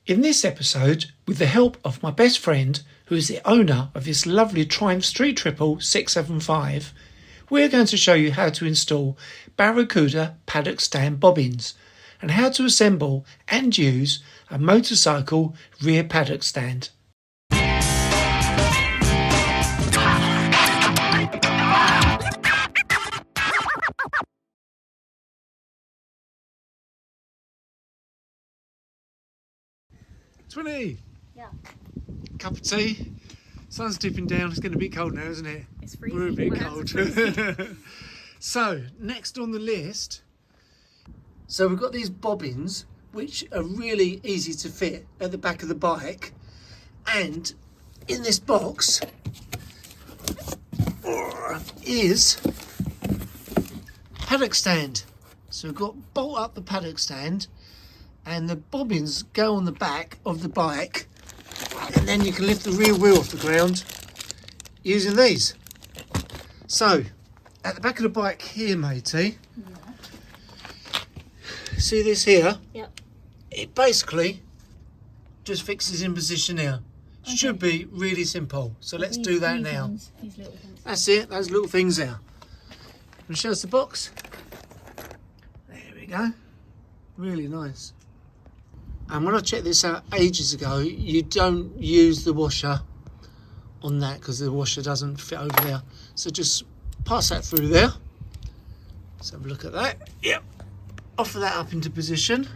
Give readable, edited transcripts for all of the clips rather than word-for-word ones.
In this episode, with the help of my best friend, who is the owner of this lovely Triumph Street Triple 675, we're going to show you how to install Barracuda Paddock Stand Bobbins and how to assemble and use a motorcycle rear paddock stand. Twinny! Yeah. Cup of tea. Sun's dipping down. It's getting a bit cold now, isn't it? It's freezing. We're a bit My hands cold. are freezing. So, next on the list. So we've got these bobbins, which are really easy to fit at the back of the bike. And in this box is paddock stand. So we've got bolt up the paddock stand, and the bobbins go on the back of the bike, and then you can lift the rear wheel off the ground using these. So at the back of the bike here, matey, see this here? Yep. It basically just fixes in position here. Okay. Should be really simple. So let's do that now. These little things. That's it, those little things there. And show us the box. There we go. Really nice. And when I checked this out ages ago, you don't use the washer on that because the washer doesn't fit over there. So just pass that through there. Let's have a look at that. Yep. Offer that up into position.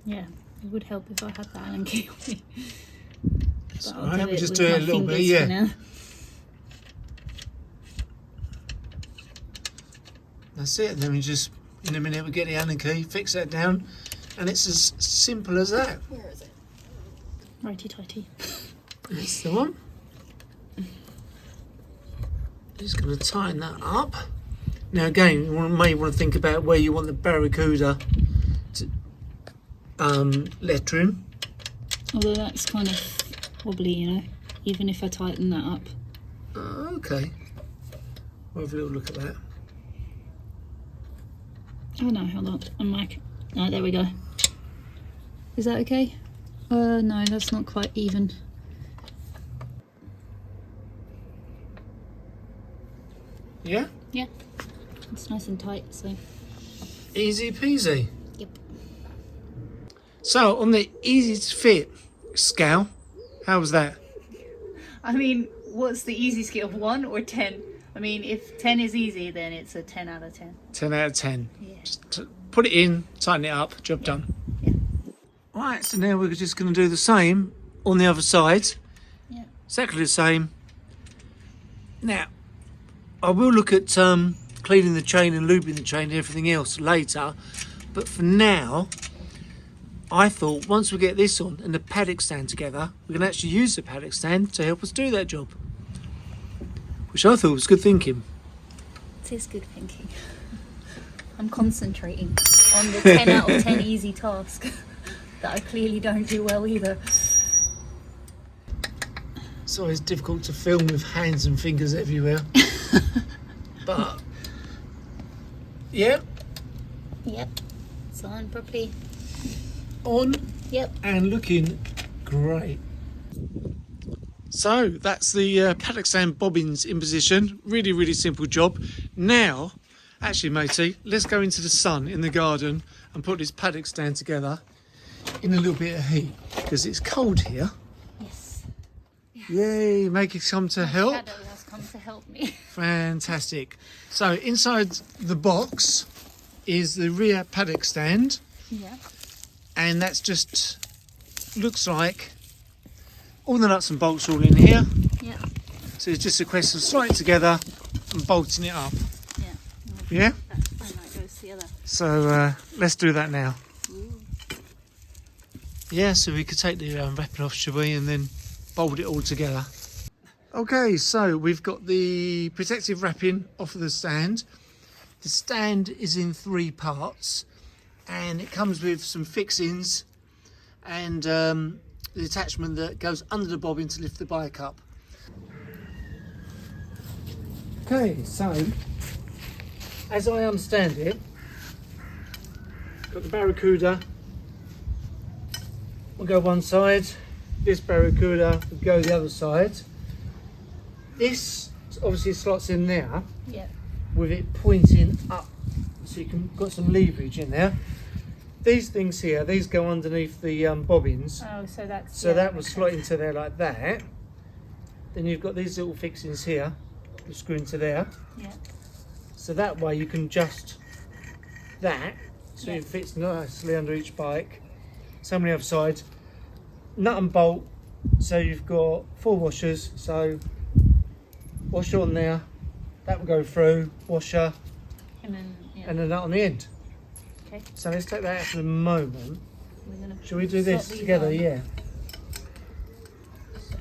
Yeah, it would help if I had that Allen key on me. That's But all I'll right, do we it just with do it my a little bit, fingers for yeah. now. That's it. Then we just, in a minute, we get the Allen key, fix that down, and it's as simple as that. Where is it? Righty tighty. That's the one. Just going to tighten that up. Now again, you may want to think about where you want the Barracuda lettering. Although that's kind of wobbly, you know, even if I tighten that up. Okay. We'll have a little look at that. Oh no, hold on. I'm like, no, there we go. Is that okay? No, that's not quite even. Yeah? Yeah, it's nice and tight, so. Easy peasy. Yep. So on the easy to fit scale, how was that? I mean, what's the easy scale, 1 or 10? I mean, if 10 is easy, then it's a 10 out of 10. 10 out of 10. Yeah. Just put it in, tighten it up, job done. Yeah. Right, so now we're just going to do the same on the other side. Yeah. Exactly the same. Now, I will look at cleaning the chain and lubing the chain and everything else later. But for now, I thought once we get this on and the paddock stand together, we can actually use the paddock stand to help us do that job. Which I thought was good thinking. It is good thinking. I'm concentrating on the 10 out of 10 easy task that I clearly don't do well either. It's always difficult to film with hands and fingers everywhere. But, yeah, Yep. It's on properly. on Yep. and looking great. So that's the paddock stand bobbins in position. Really, really simple job. Now, actually, matey, let's go into the sun in the garden and put this paddock stand together in a little bit of heat because it's cold here. Yes. Yay, make it come to help. Shadow has come to help me. Fantastic. So inside the box is the rear paddock stand, Yeah. and that's just looks like all the nuts and bolts are all in here. Yeah. So it's just a question of sliding it together and bolting it up. Yeah. Yeah? I might go see other. So let's do that now. Yeah, so we could take the wrapping off, shall we, and then bolt it all together. Okay, so we've got the protective wrapping off of the stand. The stand is in 3 parts, and it comes with some fixings and the attachment that goes under the bobbin to lift the bike up. Okay, so as I understand it, got the Barracuda will go one side. This Barracuda will go the other side. This obviously slots in there Yeah. with it pointing up, so you can got some leverage in there. These things here, these go underneath the bobbins. Oh, so that's... So that will slot into there like that. Then you've got these little fixings here, that screw into there. Yeah. So that way you can adjust that, so Yeah. it fits nicely under each bike. Same on the other side. Nut and bolt, so you've got 4 washers, so washer on there, that will go through, washer, And then, yeah. and a nut on the end. Okay. So let's take that out for the moment. We're gonna Shall we do slot this these together? on. Yeah. So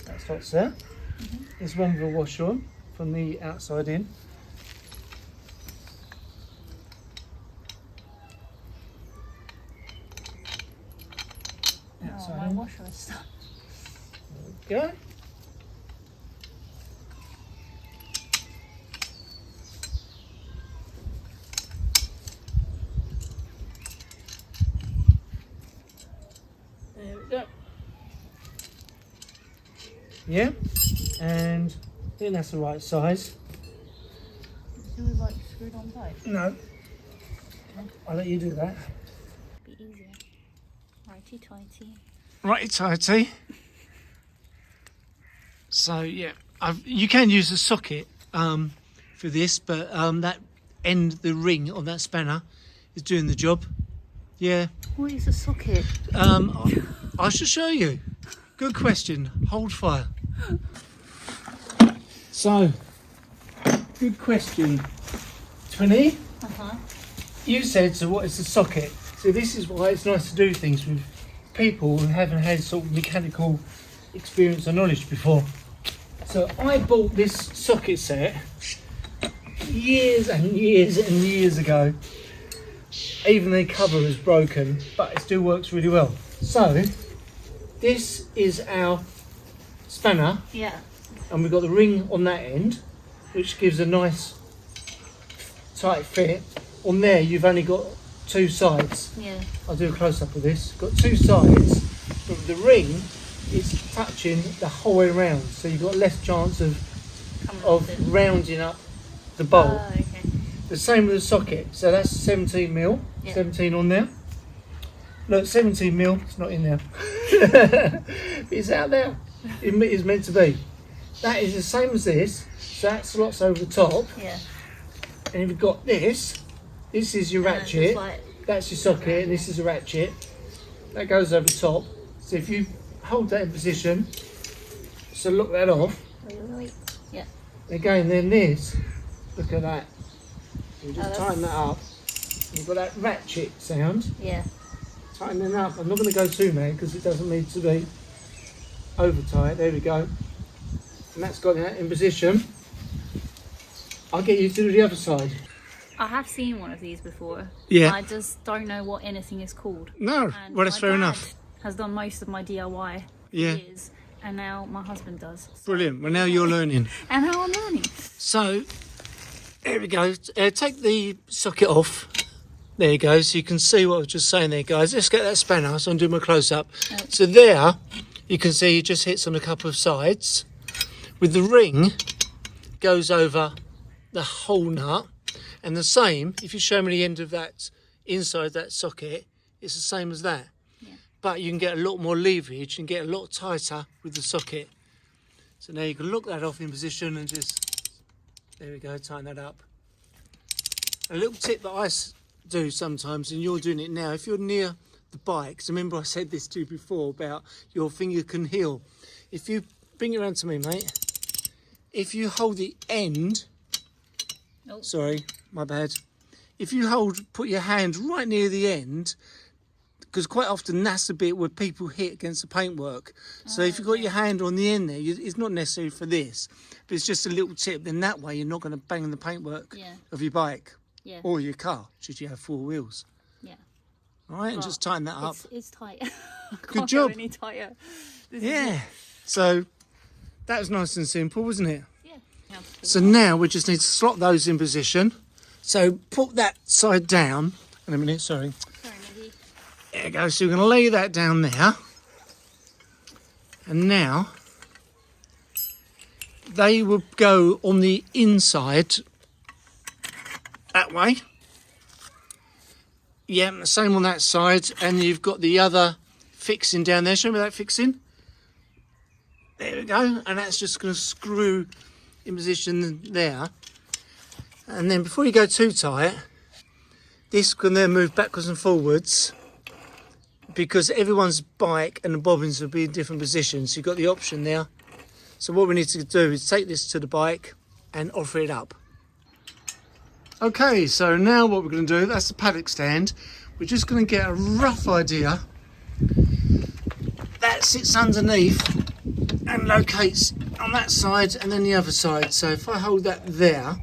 that slots there. There's one with a washer on from the outside in. Oh, Outside my in. washer is stuck. There we go. There we go. Yeah, and I think that's the right size. Do we like screwed on tight? No, I'll let you do that. Be easier. Righty tighty. Righty tighty. So yeah, you can use a socket for this, but that end, the ring on that spanner, is doing the job. Yeah. What is a socket? I shall show you. Good question. Hold fire. So, good question, Twinny. Uh-huh. You said, so what is a socket? So this is why it's nice to do things with people who haven't had sort of mechanical experience or knowledge before. So I bought this socket set years and years and years ago. Even the cover is broken, but it still works really well. So this is our spanner, Yeah. and we've got the ring on that end, which gives a nice tight fit. On there you've only got 2 sides. Yeah. I'll do a close-up of this. Got 2 sides, but with the ring it's touching the whole way around, so you've got less chance of Coming off it. rounding up the bolt. Oh, okay. The same with the socket, so that's 17 mil, Yeah. 17 on there. Look, 17 mil, it's not in there. It's out there. It is meant to be. That is the same as this, so that slots over the top. Yeah. And if you've got this is your And it's ratchet, like- that's your socket, and this is a ratchet. That goes over the top. So if you hold that in position, so look that off. Wait. Yeah. Again, then this, look at that. You just that's- tighten that up. You've got that ratchet sound. Yeah. Tighten it up. I'm not going to go too mad because it doesn't need to be over tight. There we go. And that's got that in position. I'll get you to do the other side. I have seen one of these before. Yeah. I just don't know what anything is called. No, And well, that's my fair dad enough. has done most of my DIY for Yeah. years, and now my husband does. Brilliant. Well, now you're learning. And now I'm learning. So, there we go. Take the socket off. There you go. So you can see what I was just saying there, guys. Let's get that spanner. So I'm doing my close-up. Right. So there, you can see it just hits on a couple of sides. With the ring, goes over the whole nut. And the same, if you show me the end of that inside that socket, it's the same as that. Yeah. But you can get a lot more leverage and get a lot tighter with the socket. So now you can look that off in position and just, there we go, tighten that up. A little tip that I do sometimes, and you're doing it now, if you're near the bikes, remember I said this to you before about your finger can heal. If you, bring it around to me, mate. If you hold the end, Nope. sorry, my bad. If you put your hand right near the end, because quite often that's the bit where people hit against the paintwork. So if you've got your hand on the end there, it's not necessary for this, but it's just a little tip. Then that way you're not going to bang the paintwork Yeah. of your bike Yeah. or your car, should you have 4 wheels. Yeah. All right, and Well, just tighten that up. It's tight. I Good can't job. Go any tighter. This is Yeah. So that was nice and simple, wasn't it? it. Yeah. So now we just need to slot those in position. So put that side down. In a minute, sorry. Sorry, Maggie. There you go. So we're going to lay that down there. And now they will go on the inside that way. Yeah, same on that side. And you've got the other fixing down there. Show me that fixing. There we go. And that's just going to screw in position there. And then before you go too tight, this can then move backwards and forwards, because everyone's bike and the bobbins will be in different positions. You've got the option there. So what we need to do is take this to the bike and offer it up. Okay, so now what we're going to do, that's the paddock stand. We're just going to get a rough idea. That sits underneath and locates on that side and then the other side. So if I hold that there,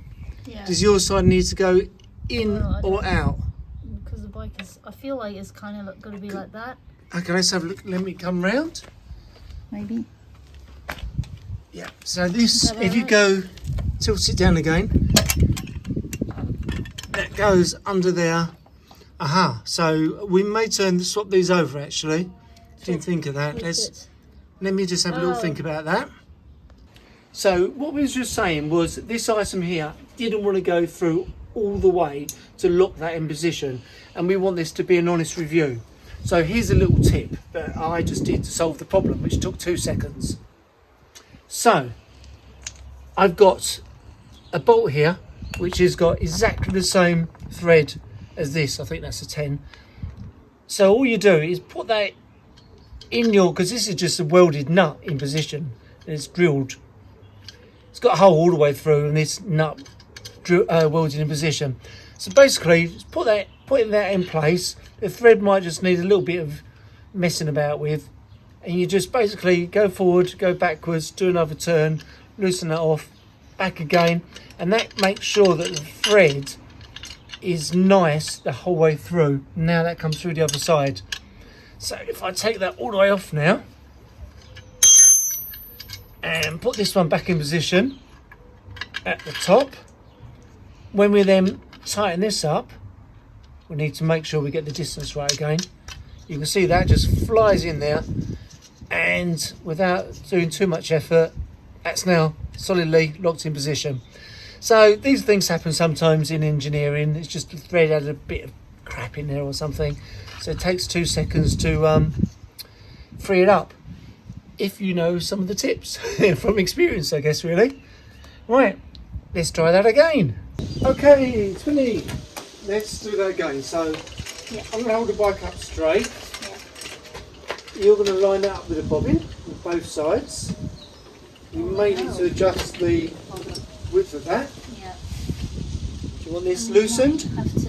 does your side need to go in or out? Because the bike is, I feel like it's kind of going to be like that. Okay, let's have a look. Let me come round. Maybe. Yeah, so this, if you go, tilt it down again, that goes under there. Aha, so we may swap these over actually. Didn't think of that. Let me just have a little think about that. So what we was just saying was this item here didn't want to go through all the way to lock that in position, and we want this to be an honest review. So here's a little tip that I just did to solve the problem, which took 2 seconds. So I've got a bolt here which has got exactly the same thread as this. I think that's a 10. So all you do is put that in your, because this is just a welded nut in position and it's drilled. It's got a hole all the way through and this nut welded in position. So basically just putting that in place. The thread might just need a little bit of messing about with, and you just basically go forward, go backwards, do another turn, loosen that off, back again, and that makes sure that the thread is nice the whole way through. Now that comes through the other side. So if I take that all the way off now and put this one back in position at the top, when we then tighten this up, we need to make sure we get the distance right again. You can see that just flies in there, and without doing too much effort, that's now solidly locked in position. So these things happen sometimes in engineering. It's just the thread had a bit of crap in there or something, so it takes 2 seconds to free it up, if you know some of the tips from experience, I guess, really. Right, let's try that again. Okay, Twinny, let's do that again. So I'm going to hold the bike up straight. You're going to line it up with a bobbin on both sides. You may need to adjust the width of that. Yeah. Do you want this loosened? Have to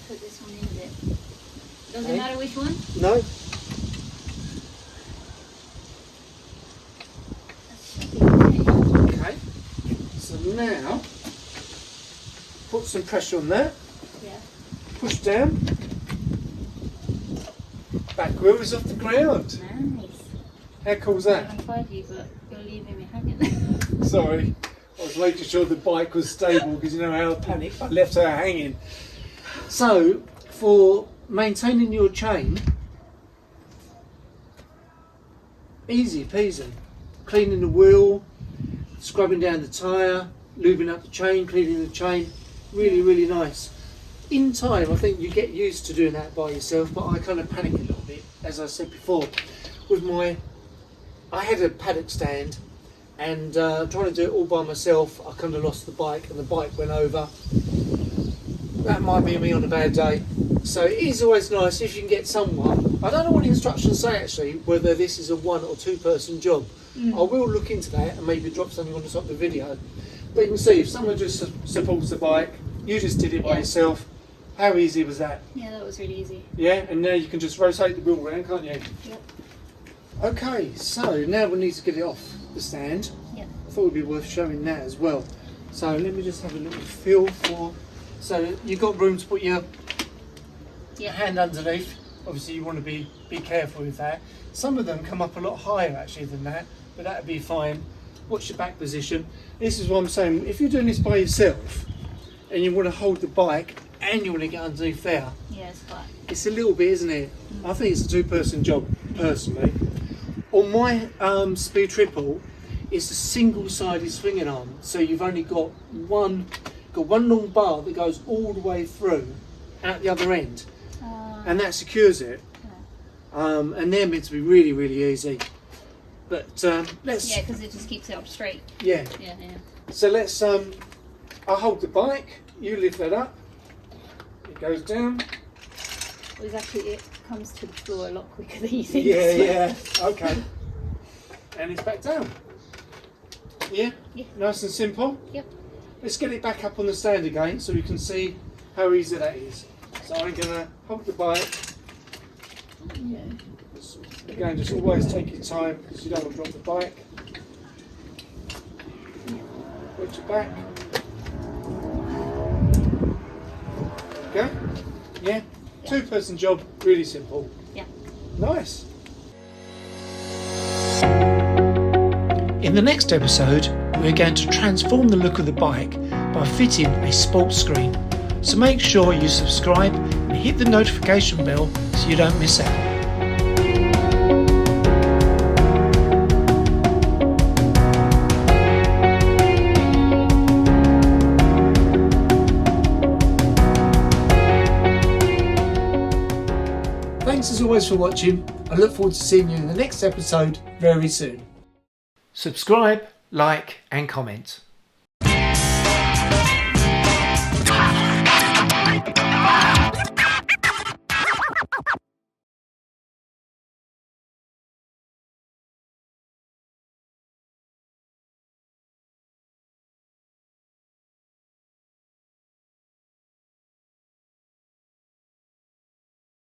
put this one in a bit. Doesn't matter which one? No. Okay. So now, put some pressure on that. Yeah. Push down. Back wheel is off the ground. Nice. How cool is that? I find you, but you're leaving me hanging. Sorry, I was making sure the bike was stable because you know how I panicked. I left her hanging. So, for maintaining your chain, easy peasy. Cleaning the wheel, scrubbing down the tyre, lubing up the chain, cleaning the chain. Really, really nice. In time, I think you get used to doing that by yourself, but I kind of panic a little bit, as I said before. I had a paddock stand, and trying to do it all by myself, I kind of lost the bike, and the bike went over. That might be me on a bad day. So it is always nice if you can get someone. I don't know what the instructions say actually, whether this is a 1 or 2 person job. I will look into that and maybe drop something on the top of the video. But you can see, if someone just supports the bike, you just did it by yourself. How easy was that? Yeah, that was really easy. Yeah, and now you can just rotate the wheel around, can't you? Yep. Okay, so now we need to get it off the stand. Yep. I thought it would be worth showing that as well. So let me just have a little feel for. So you've got room to put your hand underneath. Obviously you want to be careful with that. Some of them come up a lot higher actually than that, but that'd be fine. Watch your back position. This is what I'm saying. If you're doing this by yourself and you want to hold the bike and you want to get underneath there. Yeah, it's quite. It's a little bit, isn't it? I think it's a two-person job, personally. On my Speed Triple, it's a single-sided swinging arm, so you've only got one long bar that goes all the way through at the other end, and that secures it. And they're meant to be really, really easy. But let's. Yeah, because it just keeps it up straight. Yeah. Yeah. So let's. I'll hold the bike. You lift that up. It goes down. Well, exactly, it comes to the floor a lot quicker than you think. Yeah. Okay. And it's back down. Yeah. Yeah. Nice and simple. Yep. Let's get it back up on the stand again so we can see how easy that is. So I'm gonna hold the bike. Yeah. Again, just always take your time because you don't want to drop the bike. Put your back. Okay? Yeah? Two-person job, really simple. Yeah. Nice. In the next episode, we're going to transform the look of the bike by fitting a sports screen. So make sure you subscribe and hit the notification bell so you don't miss out. Thanks as always for watching. I look forward to seeing you in the next episode very soon. Subscribe, like and comment.